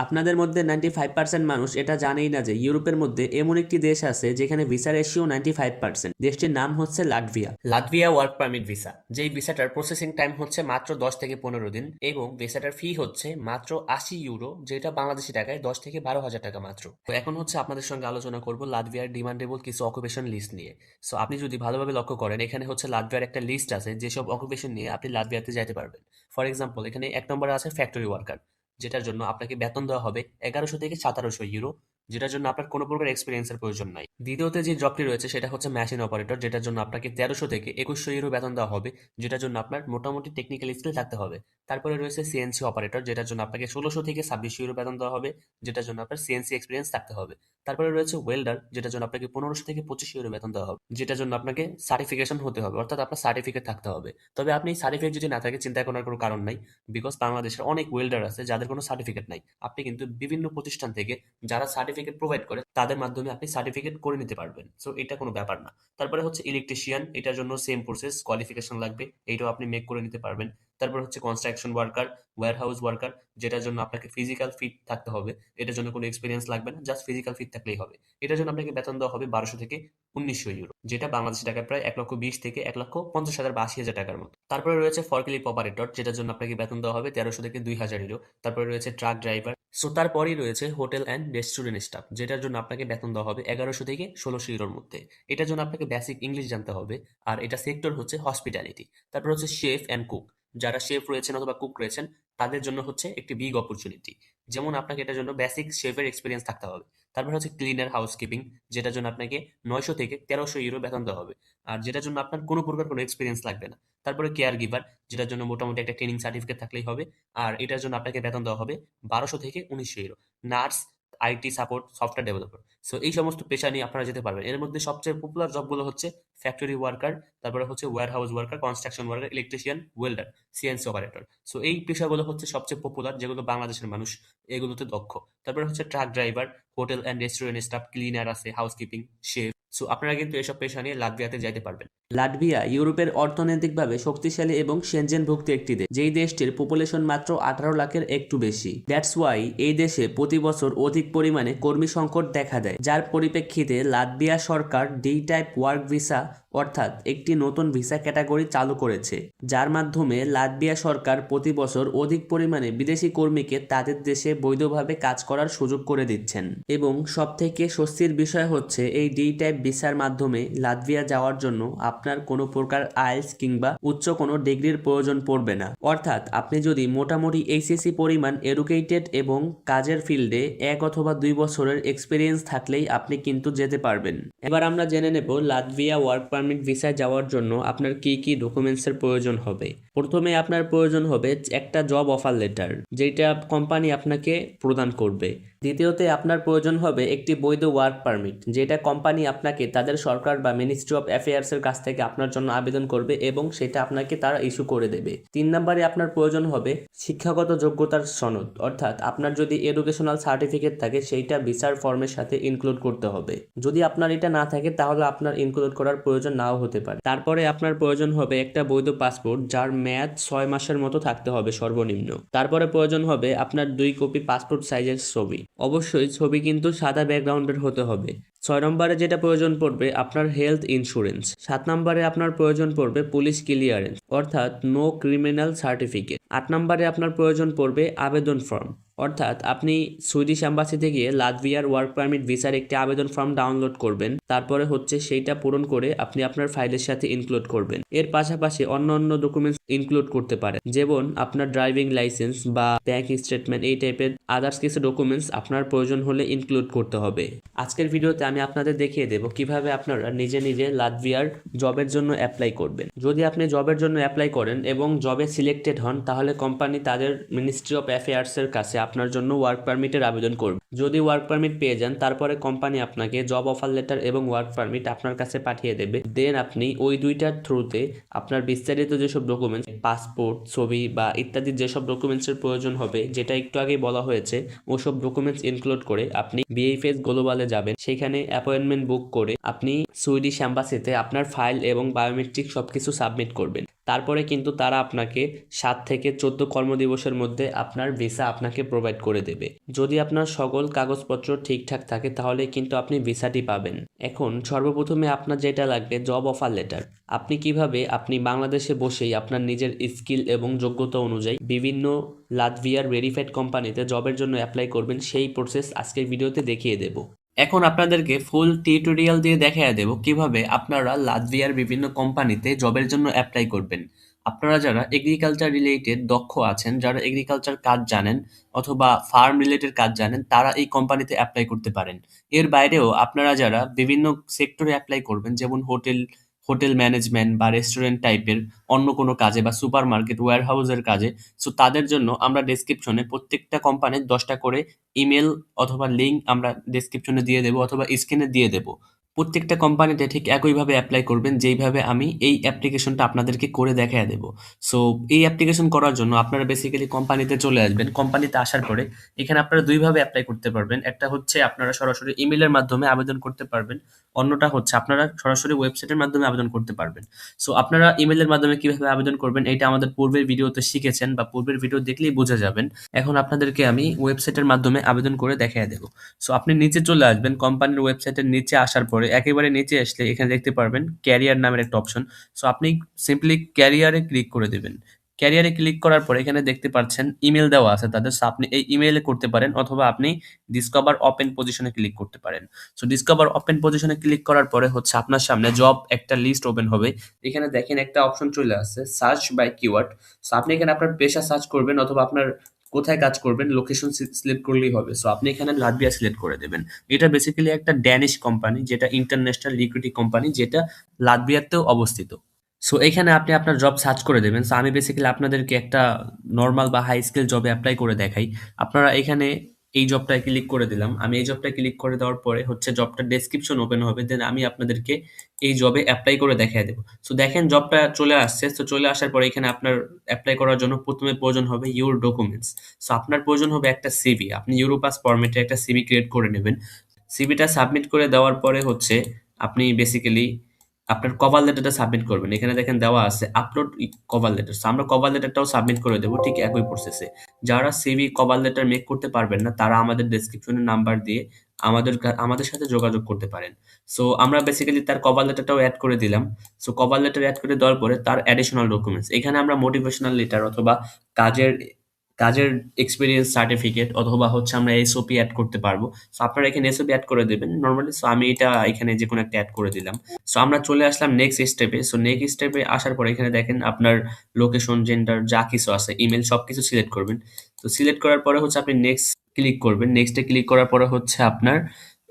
আপনাদের মধ্যে 95% মানুষ এটা জানেই না যে ইউরোপের মধ্যে এমন একটি দেশ আছে যেখানে ভিসা রেশিও 95%। দেশটির নাম হচ্ছে Latvia. Latvia work permit visa, যেই ভিসাটার প্রসেসিং টাইম হচ্ছে মাত্র 10 থেকে 15 দিন এবং ভিসাটার ফি হচ্ছে মাত্র 80 ইউরো, যেটা বাংলাদেশি টাকায় 10 থেকে 12,000 টাকা মাত্র। তো এখন হচ্ছে আপনাদের সঙ্গে আলোচনা করব লাটভিয়ার ডিমান্ডেবল কিছু অকুপেশন লিস্ট নিয়ে। সো আপনি যদি ভালোভাবে লক্ষ্য করেন, এখানে হচ্ছে লাটভিয়ার একটা লিস্ট আছে যেসব অকুপেশন নিয়ে আপনি লাটভিয়াতে যাইতে পারবেন। ফর এক্সাম্পল, এখানে 1 নম্বরে আছে ফ্যাক্টরি ওয়ার্কার, যেটার জন্য আপনাকে বেতন দেওয়া হবে 1100 থেকে 1700 ইউরো, যেটার জন্য আপনার কোনো প্রকার এক্সপিরিয়েন্সের প্রয়োজন নাই। দ্বিতীয়তে যে জবটি রয়েছে সেটা হচ্ছে মেশিন অপারেটর, যেটার জন্য আপনাকে 1300 থেকে 2100 ইউরো বেতন দেওয়া হবে, যেটার জন্য আপনার মোটামুটি টেকনিক্যাল স্কিল থাকতে হবে। তারপরে রয়েছে সিএনসি অপারেটর, যেটার জন্য আপনাকে 1600 থেকে 2600 ইউরো বেতন দেওয়া হবে, যেটার জন্য আপনার সিএনসি এক্সপিরিয়েন্স থাকতে হবে। তারপরে রয়েছে ওয়েল্ডার, যেটার জন্য আপনাকে 1500 থেকে 2500 ইউরো বেতন দেওয়া হবে, যেটার জন্য আপনাকে সার্টিফিকেশন হতে হবে, অর্থাৎ আপনার সার্টিফিকেট থাকতে হবে। তবে আপনি সার্টিফিকেট যদি না থাকে চিন্তা করার কোনো কারণ নাই, বিকজ বাংলাদেশের অনেক ওয়েল্ডার আছে যাদের কোনো সার্টিফিকেট নাই। আপনি কিন্তু বিভিন্ন প্রতিষ্ঠান থেকে যারা সার্টিফিকেট প্রোভাইড করে তাদের মাধ্যমে আপনি সার্টিফিকেট করে নিতে পারবেন। সো এটা কোনো ব্যাপার না। তারপরে হচ্ছে ইলেকট্রিশিয়ান, এটার জন্য সেম প্রসেস, কোয়ালিফিকেশন লাগবে, এইটাও আপনি মেক করে নিতে পারবেন। তারপর হচ্ছে কনস্ট্রাকশন ওয়ার্কার, ওয়্যারহাউস ওয়ার্কার, যেটার জন্য আপনাকে ফিজিক্যাল ফিট থাকতে হবে। এটার জন্য কোনো এক্সপিরিয়েন্স লাগবে না, জাস্ট ফিজিক্যাল ফিট থাকলেই হবে। এটার জন্য আপনাকে বেতন দেওয়া হবে 1200 থেকে 1900 ইউরো, যেটা বাংলাদেশি টাকায় প্রায় 1,20,000 থেকে 1,50,000 বা 80,000 টাকার মতো। তারপরে রয়েছে ফরক্লিফট অপারেটর, যেটার জন্য আপনাকে বেতন দেওয়া হবে 1300 থেকে 2000 ইউরো। তারপরে রয়েছে ট্রাক ড্রাইভার। সো তারপরেই রয়েছে হোটেল অ্যান্ড রেস্টুরেন্ট স্টাফ, যেটার জন্য আপনাকে বেতন দেওয়া হবে 1100 থেকে 1600 ইউরোর মধ্যে। এটার জন্য আপনাকে বেসিক ইংলিশ জানতে হবে, আর এটা সেক্টর হচ্ছে হসপিটালিটি। তারপর হচ্ছে শেফ অ্যান্ড কুক, যারা শেফ রয়েছেন অথবা কুক রয়েছেন তাদের জন্য হচ্ছে একটি বিগ অপরচুনিটি, যেমন আপনাকে এটার জন্য বেসিক শেফের এক্সপিরিয়েন্স থাকতে হবে। তারপর হচ্ছে ক্লিনার হাউসকিপিং, যেটার জন্য আপনাকে 900 থেকে 1300 ইউরো বেতন দেওয়া হবে, আর যেটার জন্য আপনার কোনো প্রকার কোনো এক্সপিরিয়েন্স লাগবে না। তারপরে কেয়ার গিভার, যেটার জন্য মোটামুটি একটা ট্রেনিং সার্টিফিকেট থাকলেই হবে, আর এটার জন্য আপনাকে বেতন দেওয়া হবে 1200 থেকে 1900 euro. Nurse, IT support, software developer, so এই সমস্ত পেশা নিয়ে আপনারা যেতে পারবেন। এর মধ্যে সবচেয়ে পপুলার জবগুলো হচ্ছে ফ্যাক্টরি ওয়ার্কার, তারপরে হচ্ছে warehouse worker, construction worker, electrician, welder, CNC operator. So এই পেশাগুলো হচ্ছে সবচেয়ে পপুলার, যেগুলো বাংলাদেশের মানুষ এগুলোতে দক্ষ। তারপরে হচ্ছে truck driver, hotel and restaurant staff, cleaner আছে, হাউসকিপিং, শেফ। সো আপনারা কিন্তু এসব পেশা নিয়ে লাটভিয়াতে যাইতে পারবেন। লাটভিয়া ইউরোপের অর্থনৈতিকভাবে শক্তিশালী এবং সেনজেনভুক্ত একটি দেশ, যেই দেশটির পপুলেশন মাত্র 18 লাখের একটু বেশি। দ্যাটস ওয়াই এই দেশে প্রতি বছর অধিক পরিমাণে কর্মী সংকট দেখা দেয়, যার পরিপ্রেক্ষিতে লাটভিয়া সরকার ডি টাইপ ওয়ার্ক ভিসা অর্থাৎ একটি নতুন ভিসা ক্যাটাগরি চালু করেছে, যার মাধ্যমে লাটভিয়া সরকার প্রতি বছর অধিক পরিমাণে বিদেশি কর্মীকে তাদের দেশে বৈধভাবে কাজ করার সুযোগ করে দিচ্ছেন। এবং সবথেকে স্বস্তির বিষয় হচ্ছে এই ডি টাইপ ভিসার মাধ্যমে লাটভিয়া যাওয়ার জন্য আপনার কোনো প্রকার আইএলটিএস কিংবা উচ্চ কোনো ডিগ্রির প্রয়োজন পড়বে না। অর্থাৎ আপনি যদি মোটামুটি এইচএসসি পরিমাণ এডুকেটেড এবং কাজের ফিল্ডে 1 অথবা 2 বছরের এক্সপিরিয়েন্স থাকলেই আপনি কিন্তু যেতে পারবেন। এবার আমরা জেনে নেব লাটভিয়া ওয়ার্ক পারমিট ভিসায় যাওয়ার জন্য আপনার কি কি ডকুমেন্টসের প্রয়োজন হবে। প্রথমে আপনার প্রয়োজন হবে একটা জব অফার লেটার, যেটা কোম্পানি আপনাকে প্রদান করবে। দ্বিতীয়তে আপনার প্রয়োজন হবে একটি বৈধ ওয়ার্ক পারমিট, যেটা কোম্পানি আপনাকে তাদের সরকার বা মিনিস্ট্রি অফ অ্যাফেয়ার্সের কাছ থেকে আপনার জন্য আবেদন করবে এবং সেটা আপনাকে তারা ইস্যু করে দেবে। 3 নম্বরে আপনার প্রয়োজন হবে শিক্ষাগত যোগ্যতার সনদ, অর্থাৎ আপনার যদি এডুকেশনাল সার্টিফিকেট থাকে সেইটা ভিসার ফর্মের সাথে ইনক্লুড করতে হবে। যদি আপনার এটা না থাকে তাহলে আপনার ইনক্লুড করার প্রয়োজন নাও হতে পারে। তারপরে আপনার প্রয়োজন হবে একটা বৈধ পাসপোর্ট, যার মেয়াদ 6 মাসের মতো থাকতে হবে সর্বনিম্ন। তারপরে প্রয়োজন হবে আপনার 2 কপি পাসপোর্ট সাইজের ছবি, অবশ্যই ছবি কিন্তু সাদা ব্যাকগ্রাউন্ডের হতে হবে। 6 নম্বরে যেটা প্রয়োজন পড়বে আপনার হেলথ ইন্স্যুরেন্স। 7 নম্বরে আপনার প্রয়োজন পড়বে পুলিশ ক্লিয়ারেন্স, অর্থাৎ নো ক্রিমিনাল সার্টিফিকেট। 8 নম্বরে আপনার প্রয়োজন পড়বে আবেদন ফর্ম, অর্থাৎ আপনি সুইডিশ অ্যাম্বাসিতে গিয়ে লাটভিয়ার ওয়ার্ক পারমিট ভিসার একটি আবেদন ফর্ম ডাউনলোড করবেন। তারপরে হচ্ছে সেইটা পূরণ করে আপনি আপনার ফাইলের সাথে ইনক্লুড করবেন। এর পাশাপাশি অন্য ডকুমেন্টস ইনক্লুড করতে পারেন, যেমন আপনার ড্রাইভিং লাইসেন্স বা ব্যাংক স্টেটমেন্ট, এই টাইপের আদার্স কিছু ডকুমেন্টস আপনার প্রয়োজন হলে ইনক্লুড করতে হবে। আজকের ভিডিওতে আমি আপনাদের দেখিয়ে দেব কিভাবে আপনারা নিজে নিজে লাটভিয়ার জবের জন্য অ্যাপ্লাই করবেন। যদি আপনি জবের জন্য অ্যাপ্লাই করেন এবং জবে সিলেক্টেড হন, তাহলে কোম্পানি তাদের মিনিস্ট্রি অফ অ্যাফেয়ার্সের কাছে আপনার জন্য ওয়ার্ক পারমিটের আবেদন করবে। যদি ওয়ার্ক পারমিট পেয়ে যান, তারপরে কোম্পানি আপনাকে জব অফার লেটার এবং ওয়ার্ক পারমিট আপনার কাছে পাঠিয়ে দেবে। দেন আপনি ওই দুইটার থ্রুতে আপনার বিস্তারিত যেসব ডকুমেন্টস, পাসপোর্ট, ছবি বা ইত্যাদি যেসব ডকুমেন্টসের প্রয়োজন হবে, যেটা একটু আগেই বলা হয়েছে, ওসব ডকুমেন্টস ইনক্লুড করে আপনি বিএফএস গ্লোবালে যাবেন। সেখানে অ্যাপয়েন্টমেন্ট বুক করে আপনি সুইডিশ অ্যাম্বাসিতে আপনার ফাইল এবং বায়োমেট্রিক সবকিছু সাবমিট করবেন। তারপরে কিন্তু তারা আপনাকে 7 থেকে 14 কর্মদিবসের মধ্যে আপনার ভিসা আপনাকে প্রোভাইড করে দেবে। যদি আপনার সকল কাগজপত্র ঠিকঠাক থাকে তাহলে কিন্তু আপনি ভিসাটি পাবেন। এখন সর্বপ্রথমে আপনার যেটা লাগবে জব অফার লেটার। আপনি বাংলাদেশে বসেই আপনার নিজের স্কিল এবং যোগ্যতা অনুযায়ী বিভিন্ন লাটভিয়ার ভেরিফাইড কোম্পানিতে জবের জন্য অ্যাপ্লাই করবেন, সেই প্রসেস আজকের ভিডিওতে দেখিয়ে দেব। এখন আপনাদেরকে ফুল টিউটোরিয়াল দিয়ে দেখিয়ে দেব কিভাবে আপনারা লাটভিয়ার বিভিন্ন কোম্পানিতে জবের জন্য অ্যাপ্লাই করবেন। আপনারা যারা এগ্রিকালচার রিলেটেড দক্ষ আছেন, যারা এগ্রিকালচার কাজ জানেন অথবা ফার্ম রিলেটেড কাজ জানেন, তারা এই কোম্পানিতে অ্যাপ্লাই করতে পারেন। এর বাইরেও আপনারা যারা বিভিন্ন সেক্টরে অ্যাপ্লাই করবেন, যেমন হোটেল ম্যানেজমেন্ট বা রেস্টুরেন্ট টাইপের অন্য কোনো কাজে বা সুপার মার্কেট ওয়্যার হাউসের কাজে, সো তাদের জন্য আমরা ডেসক্রিপশনে প্রত্যেকটা কোম্পানির 10টা করে ইমেল অথবা লিঙ্ক আমরা ডেসক্রিপশনে দিয়ে দেবো অথবা স্ক্রিনে দিয়ে দেবো। প্রত্যেকটা কোম্পানিতে ঠিক একইভাবে অ্যাপ্লাই করবেন যেইভাবে আমি এই অ্যাপ্লিকেশনটা আপনাদেরকে করে দেখায় দেবো। সো এই অ্যাপ্লিকেশন করার জন্য আপনারা বেসিক্যালি কোম্পানিতে চলে আসবেন। কোম্পানিতে আসার পরে এখানে আপনারা দুইভাবে অ্যাপ্লাই করতে পারবেন। একটা হচ্ছে আপনারা সরাসরি ইমেলের মাধ্যমে আবেদন করতে পারবেন, অন্যটা হচ্ছে আপনারা সরাসরি ওয়েবসাইটের মাধ্যমে আবেদন করতে পারবেন। সো আপনারা ইমেলের মাধ্যমে কিভাবে আবেদন করবেন এটা আমাদের পূর্বের ভিডিওতে শিখেছেন বা পূর্বের ভিডিও দেখলেই বোঝা যাবেন। এখন আপনাদেরকে আমি ওয়েবসাইটের মাধ্যমে আবেদন করে দেখিয়ে দেবো। সো আপনি নিচে চলে আসবেন, কোম্পানির ওয়েবসাইটের নিচে আসার পরে একেবারে নিচে আসলে এখানে দেখতে পারবেন ক্যারিয়ার নামের একটা অপশন। সো আপনি সিম্পলি ক্যারিয়ারে ক্লিক করে দেবেন। ক্যারিয়ারে ক্লিক করার পরে এখানে দেখতে পাচ্ছেন ইমেল দেওয়া আছে তাদের। সো আপনি এই ইমেইলে করতে পারেন অথবা আপনি ডিসকভার ওপেন পজিশনে ক্লিক করতে পারেন। সো ডিসকভার ওপেন পজিশনে ক্লিক করার পরে হচ্ছে আপনার সামনে জব একটা লিস্ট ওপেন হবে। এখানে দেখেন একটা অপশন চলে আসছে সার্চ বাই কিওয়ার্ড। সো আপনি এখানে আপনার পেশা সার্চ করবেন অথবা আপনার কোথায় কাজ করবেন লোকেশন সিলেক্ট করলেই হবে। সো আপনি এখানে লাটভিয়া সিলেক্ট করে দেবেন। এটা বেসিক্যালি একটা ড্যানিশ কোম্পানি, যেটা ইন্টারন্যাশনাল রিক্রুটিং কোম্পানি, যেটা লাটভিয়াতেও অবস্থিত। সো এখানে আপনি আপনার জব সার্চ করে দেবেন। সো আমি বেসিক্যালি আপনাদেরকে একটা নর্মাল বা হাই স্কিল জবে অ্যাপ্লাই করে দেখাই। আপনারা এখানে এই জবটায় ক্লিক করে দিলাম। আমি এই জবটায় ক্লিক করে দেওয়ার পরে হচ্ছে জবটার ডেসক্রিপশন ওপেন হবে, দেন আমি আপনাদেরকে এই জবে অ্যাপ্লাই করে দেখাই দেবো। সো দেখেন জবটা চলে আসছে। সো চলে আসার পরে এখানে আপনার অ্যাপ্লাই করার জন্য প্রথমে প্রয়োজন হবে ইউর ডকুমেন্টস। সো আপনার প্রয়োজন হবে একটা সিভি। আপনি ইউরোপাস ফরম্যাটে একটা সিভি ক্রিয়েট করে নেবেন। সিভিটা সাবমিট করে দেওয়ার পরে হচ্ছে আপনি বেসিক্যালি আপনার কভার লেটারটা সাবমিট করবেন। এখানে দেখেন দেওয়া আছে আপলোড কভার লেটার। সো আমরা কভার লেটারটাও সাবমিট করে দেবো ঠিক একই প্রসেসে। যারা সিভি কভার লেটার মেক করতে পারবেন না তারা আমাদের ডেসক্রিপশনে নাম্বার দিয়ে আমাদের সাথে যোগাযোগ করতে পারেন। সো আমরা বেসিক্যালি তার কভার লেটারটাও অ্যাড করে দিলাম। সো কভার লেটার অ্যাড করে দেওয়ার পরে তার অ্যাডিশনাল ডকুমেন্টস এখানে আমরা মোটিভেশনাল লেটার অথবা কাজের কাজের এক্সপেরিয়েন্স সার্টিফিকেট অথবা হচ্ছে আমরা এসওপি অ্যাড করতে পারবো। সো আপনারা এখানে এসওপি অ্যাড করে দেবেন নর্মালি। সো আমি এটা এখানে যে কোনো একটা অ্যাড করে দিলাম। সো আমরা চলে আসলাম নেক্সট স্টেপে। সো নেক্সট স্টেপে আসার পরে এখানে দেখেন আপনার লোকেশন, জেন্ডার যা কিছু আছে, ইমেল সবকিছু সিলেক্ট করবেন। তো সিলেক্ট করার পরে হচ্ছে আপনি নেক্সট ক্লিক করবেন। নেক্সটে ক্লিক করার পরে হচ্ছে আপনার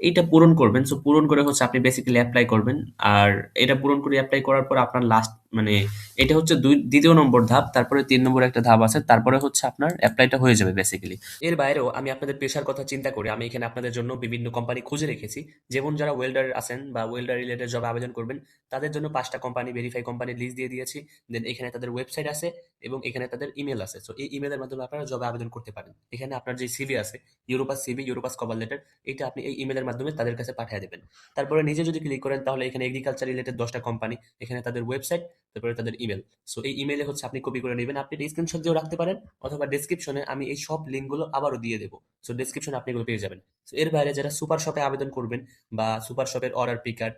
এইটা পূরণ করবেন। সো পূরণ করে হচ্ছে আপনি বেসিক্যালি অ্যাপ্লাই করবেন। আর এটা পূরণ করে অ্যাপ্লাই করার পর আপনার লাস্ট মানে এটা হচ্ছে দ্বিতীয় নম্বর ধাপ। তারপরে 3 নম্বর একটা ধাপ আছে। তারপরে হচ্ছে আপনার অ্যাপ্লাইটা হয়ে যাবে বেসিক্যালি। এর বাইরেও আমি আপনাদের পেশার কথা চিন্তা করে আমি এখানে আপনাদের জন্য বিভিন্ন কোম্পানি খুঁজে রেখেছি। যেমন যারা ওয়েল্ডার আছেন বা ওয়েল্ডার রিলেটেড জবে আবেদন করবেন তাদের জন্য 5টা কোম্পানি ভেরিফাই কোম্পানির লিস্ট দিয়ে দিয়েছি। দেন এখানে তাদের ওয়েবসাইট আছে এবং এখানে তাদের ইমেল আছে। সো এই ইমেলের মাধ্যমে আপনারা জবে আবেদন করতে পারেন। এখানে আপনার যে সিভি আছে, Europass CV, Europass cover letter, এটা আপনি এই ইমেলের মাধ্যমে তাদের কাছে পাঠিয়ে দেবেন। তারপরে নিজে যদি ক্লিক করেন তাহলে এখানে এগ্রিকালচার রিলেটেড 10টা কোম্পানি, এখানে তাদের ওয়েবসাইট, তারপরে তাদের ইমেল। সো এই ইমেইলে হচ্ছে আপনি কপি করে নেবেন। আপনি স্ক্রিনশট দিয়েও রাখতে পারেন অথবা ডেসক্রিপশনে আমি এই সব লিঙ্কগুলো আবারও দিয়ে দেবো। সো ডেসক্রিপশনে আপনি এগুলো পেয়ে যাবেন। সো এর বাইরে যারা সুপার শপে আবেদন করবেন বা সুপার শপের অর্ডার পিকার,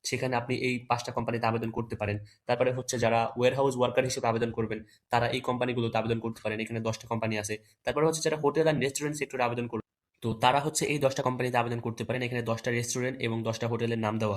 সেখানে আপনি এই 5টা কোম্পানিতে আবেদন করতে পারেন। তারপরে হচ্ছে যারা ওয়্যারহাউস ওয়ার্কার হিসেবে আবেদন করবেন তারা এই কোম্পানিগুলোতে আবেদন করতে পারেন। এখানে 10টা কোম্পানি আছে। তারপরে হচ্ছে যারা হোটেল অ্যান্ড রেস্টুরেন্ট সেক্টরে আবেদন করবেন তো তারা হচ্ছে এই 10টা কোম্পানিতে আবেদন করতে পারেন। এখানে 10টা রেস্টুরেন্ট এবং 10টা হোটেলের নাম দেওয়া।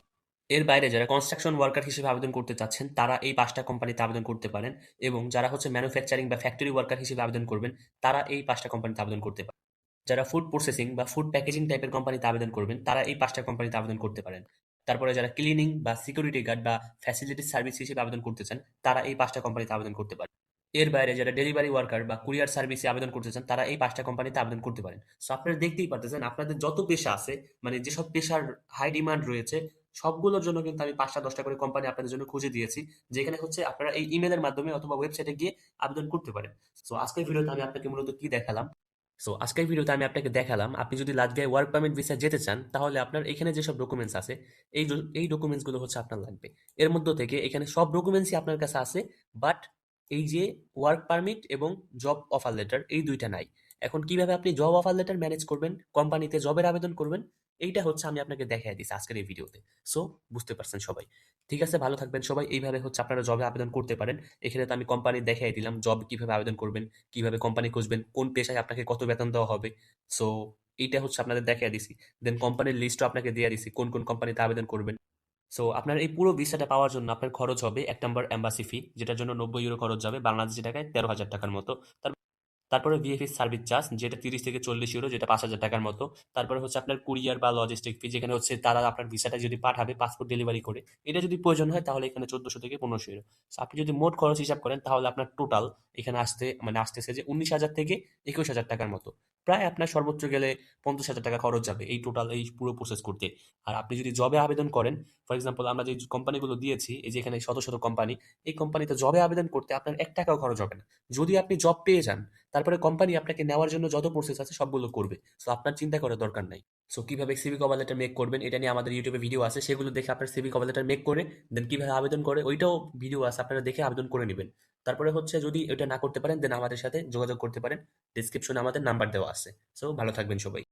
এর বাইরে যারা কনস্ট্রাকশন ওয়ার্কার হিসেবে আবেদন করতে চাচ্ছেন তারা এই 5টা কোম্পানিতে আবেদন করতে পারেন। এবং যারা হচ্ছে ম্যানুফ্যাকচারিং বা ফ্যাক্টরি ওয়ার্কার হিসেবে আবেদন করবেন তারা এই 5টা কোম্পানিতে আবেদন করতে পারেন। যারা ফুড প্রসেসিং বা ফুড প্যাকেজিং টাইপের কোম্পানিতে আবেদন করবেন তারা এই 5টা কোম্পানিতে আবেদন করতে পারেন। তারপরে যারা ক্লিনিং বা সিকিউরিটি গার্ড বা ফ্যাসিলিটি সার্ভিস হিসেবে আবেদন করতে চান তারা এই 5টা কোম্পানিতে আবেদন করতে পারেন। এর বাইরে যারা ডেলিভারি ওয়ার্কার বা কুরিয়ার সার্ভিসে আবেদন করতে চান তারা এই 5টা কোম্পানিতে আবেদন করতে পারেন। সো আপনারা দেখতেই পারতেছেন আপনাদের যত পেশা আছে, মানে যেসব পেশার হাই ডিমান্ড রয়েছে সবগুলোর জন্য কিন্তু আমি 5টা 10টা করে কোম্পানি আপনাদের জন্য খুঁজে দিয়েছি, যেখানে হচ্ছে আপনারা এই ইমেলের মাধ্যমে অথবা ওয়েবসাইটে গিয়ে আবেদন করতে পারেন। সো আজকের ভিডিওতে আমি আপনাকে মূলত কি দেখালাম, আজকের ভিডিওতে আমি আপনাকে দেখালাম আপনি যদি লাটভিয়ায় ওয়ার্ক পারমিট ভিসা যেতে চান তাহলে আপনার এখানে যেসব ডকুমেন্টস আছে এই ডকুমেন্টসগুলো হচ্ছে আপনার লাগবে। এর মধ্য থেকে এখানে সব ডকুমেন্টসই আপনার কাছে আছে, বাট এই যে ওয়ার্ক পারমিট এবং জব অফার লেটার এই দুইটা নাই। এখন কিভাবে আপনি জব অফার লেটার ম্যানেজ করবেন, কোম্পানিতে জবের আবেদন করবেন, এইটা হচ্ছে আমি আপনাকে দেখাই দিচ্ছি আজকের এই ভিডিওতে। সো বুঝতে পারছেন সবাই। ঠিক আছে, ভালো থাকবেন সবাই। এইভাবে হচ্ছে আপনারা জবে আবেদন করতে পারেন। এখানে তো আমি কোম্পানি দেখাই দিলাম জব কিভাবে আবেদন করবেন, কিভাবে কোম্পানি খুঁজবেন, কোন পেশায় আপনাকে কত বেতন দেওয়া হবে। সো এইটা হচ্ছে আপনাদের দেখাই দিছি। দেন কোম্পানির লিস্টও আপনাকে দিয়ে দিছি কোন কোন কোম্পানিতে আবেদন করবেন। সো আপনার এই পুরো ভিসাটা পাওয়ার জন্য আপনার খরচ হবে ১ নম্বর এম্বাসি ফি, যেটার জন্য ৯০ ইউরো খরচ যাবে, বাংলাদেশী টাকায় ১৩,০০০ টাকার মতো। তারপরে ভিএফএস সার্ভিস চার্জ, যেটা ৩০ থেকে ৪০ ইউরো, যেটা ৫,০০০ টাকার মতো। তারপরে হচ্ছে আপনার কুরিয়ার বা লজিস্টিক ফি, যেখানে হচ্ছে তারা আপনার ভিসাটা যদি পাঠাবে পাসপোর্ট ডেলিভারি করে, এটা যদি প্রয়োজন হয় তাহলে এখানে ১৪০০ থেকে ১৫০০ ইউরো। সো আপনি যদি মোট খরচ হিসাব করেন তাহলে আপনার টোটাল এখানে আসতেছে যে ১৯,০০০ থেকে ২১,০০০ টাকার মতো। প্রায় আপনার সর্বোচ্চ গেলে ৫০,০০০ টাকা খরচ যাবে এই টোটাল এই পুরো প্রসেস করতে। আর আপনি যদি জবে আবেদন করেন, ফর এক্সাম্পল আমরা যে কোম্পানিগুলো দিয়েছি, এই যে এখানে শত শত কোম্পানি, এই কোম্পানিতে জবে আবেদন করতে আপনার ১ টাকাও খরচ হবে না। যদি আপনি জব পেয়ে যান, তারপরে কোম্পানি আপনাকে নেওয়ার জন্য যত প্রসেস আছে সবগুলো করবে। সো আপনার চিন্তা করার দরকার নাই। সো কিভাবে সিভি কভার লেটার মেক করবেন এটা নিয়ে আমাদের ইউটিউবে ভিডিও আছে, সেগুলো দেখে আপনার সিভি কভার লেটার মেক করে দেন কিভাবে আবেদন করে ওইটাও ভিডিও আছে, আপনারা দেখে আবেদন করে নেবেন। তারপরে হচ্ছে যদি এটা না করতে পারেন দেন আমাদের সাথে যোগাযোগ করতে পারেন, ডিসক্রিপশনে আমাদের নাম্বার দেওয়া আছে। সো ভালো থাকবেন সবাই।